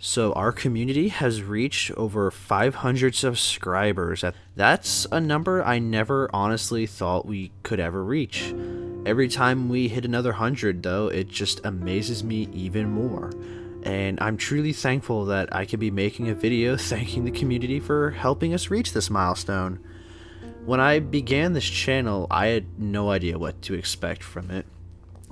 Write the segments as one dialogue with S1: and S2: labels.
S1: So our community has reached over 500 subscribers. That's a number I never honestly thought we could ever reach. Every time we hit another 100 though, it just amazes me even more. And I'm truly thankful that I could be making a video thanking the community for helping us reach this milestone. When I began this channel, I had no idea what to expect from it.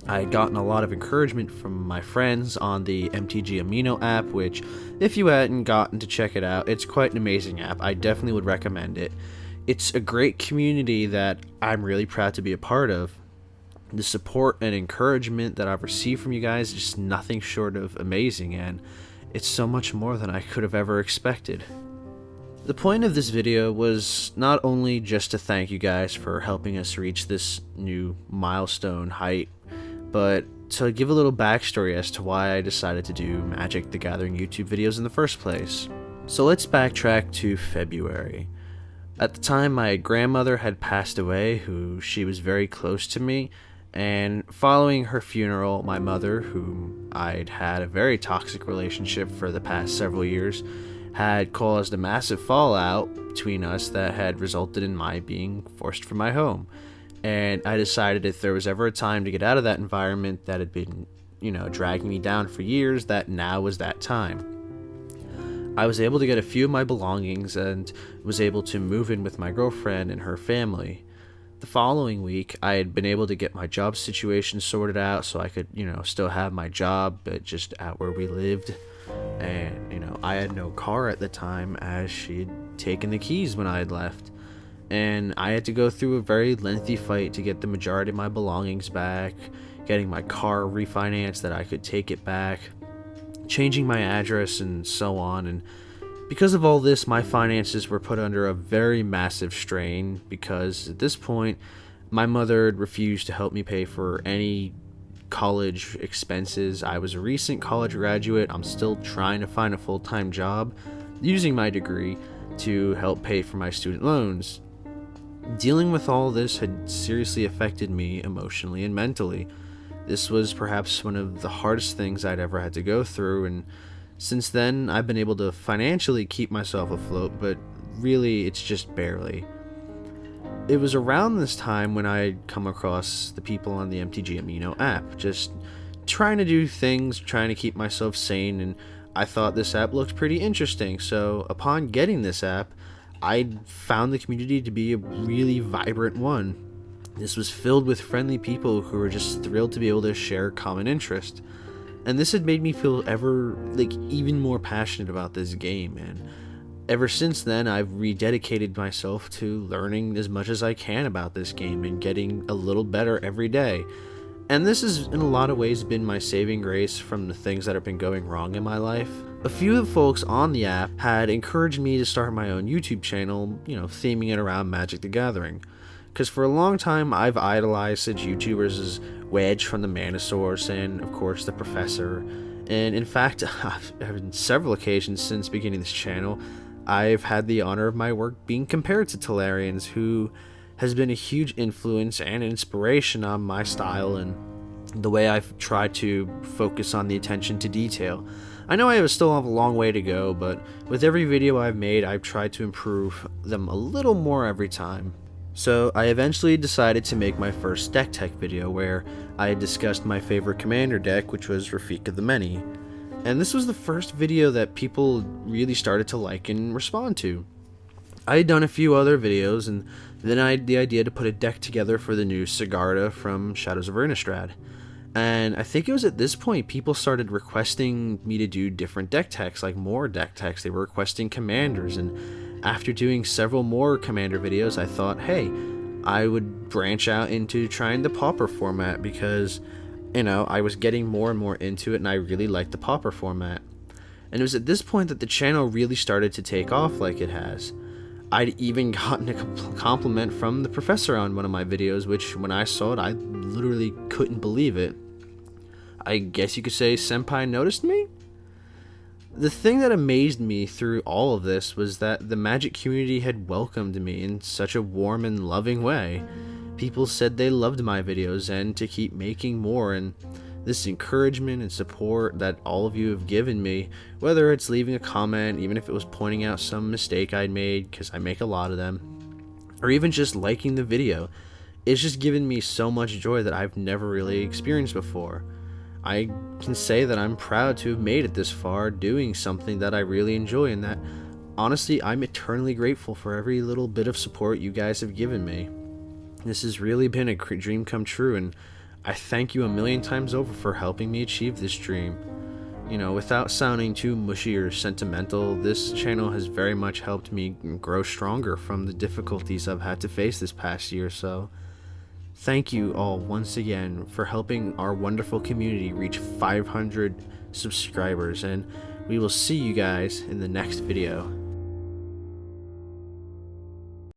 S1: I had gotten a lot of encouragement from my friends on the MTG Amino app, which, if you hadn't gotten to check it out, it's quite an amazing app. I definitely would recommend it. It's a great community that I'm really proud to be a part of. The support and encouragement that I've received from you guys is just nothing short of amazing, and it's so much more than I could have ever expected. The point of this video was not only just to thank you guys for helping us reach this new milestone height, but to give a little backstory as to why I decided to do Magic the Gathering YouTube videos in the first place. So let's backtrack to February. At the time, my grandmother had passed away, who she was very close to me, and following her funeral, my mother, whom I'd had a very toxic relationship for the past several years, had caused a massive fallout between us that had resulted in my being forced from my home. And I decided if there was ever a time to get out of that environment that had been, dragging me down for years, that now was that time. I was able to get a few of my belongings and was able to move in with my girlfriend and her family. The following week, I had been able to get my job situation sorted out so I could, still have my job, but just out where we lived. And, I had no car at the time as she had taken the keys when I had left. And I had to go through a very lengthy fight to get the majority of my belongings back, getting my car refinanced that I could take it back, changing my address, and so on. And because of all this, my finances were put under a very massive strain because at this point, my mother had refused to help me pay for any college expenses. I was a recent college graduate. I'm still trying to find a full-time job using my degree to help pay for my student loans. Dealing with all this had seriously affected me emotionally and mentally. This was perhaps one of the hardest things I'd ever had to go through, and since then I've been able to financially keep myself afloat, but really it's just barely. It was around this time when I had come across the people on the MTG Amino app, just trying to do things, trying to keep myself sane, and I thought this app looked pretty interesting, so upon getting this app, I found the community to be a really vibrant one. This was filled with friendly people who were just thrilled to be able to share common interest. And this had made me feel even more passionate about this game. And ever since then, I've rededicated myself to learning as much as I can about this game and getting a little better every day. And this has, in a lot of ways, been my saving grace from the things that have been going wrong in my life. A few of the folks on the app had encouraged me to start my own YouTube channel, theming it around Magic the Gathering. Because for a long time, I've idolized such YouTubers as Wedge from the Mana Source and, of course, the Professor. And in fact, on several occasions since beginning this channel, I've had the honor of my work being compared to Tolarians, who has been a huge influence and inspiration on my style and the way I've tried to focus on the attention to detail. I know I still have a long way to go, but with every video I've made, I've tried to improve them a little more every time. So I eventually decided to make my first deck tech video where I discussed my favorite commander deck, which was Rafiq of the Many. And this was the first video that people really started to like and respond to. I had done a few other videos, and then I had the idea to put a deck together for the new Sigarda from Shadows of Innistrad. And I think it was at this point people started requesting me to do different deck techs, like more deck techs. They were requesting commanders, and after doing several more commander videos, I thought, hey, I would branch out into trying the Pauper format because, I was getting more and more into it, and I really liked the Pauper format. And it was at this point that the channel really started to take off like it has. I'd even gotten a compliment from the Professor on one of my videos, which when I saw it, I literally couldn't believe it. I guess you could say Senpai noticed me? The thing that amazed me through all of this was that the Magic community had welcomed me in such a warm and loving way. People said they loved my videos and to keep making more, and This encouragement and support that all of you have given me, whether it's leaving a comment, even if it was pointing out some mistake I'd made, because I make a lot of them, or even just liking the video, it's just given me so much joy that I've never really experienced before. I can say that I'm proud to have made it this far doing something that I really enjoy, and that honestly I'm eternally grateful for every little bit of support you guys have given me. This has really been a dream come true, and I thank you a million times over for helping me achieve this dream. You know, without sounding too mushy or sentimental, this channel has very much helped me grow stronger from the difficulties I've had to face this past year or so. Thank you all once again for helping our wonderful community reach 500 subscribers, and we will see you guys in the next video.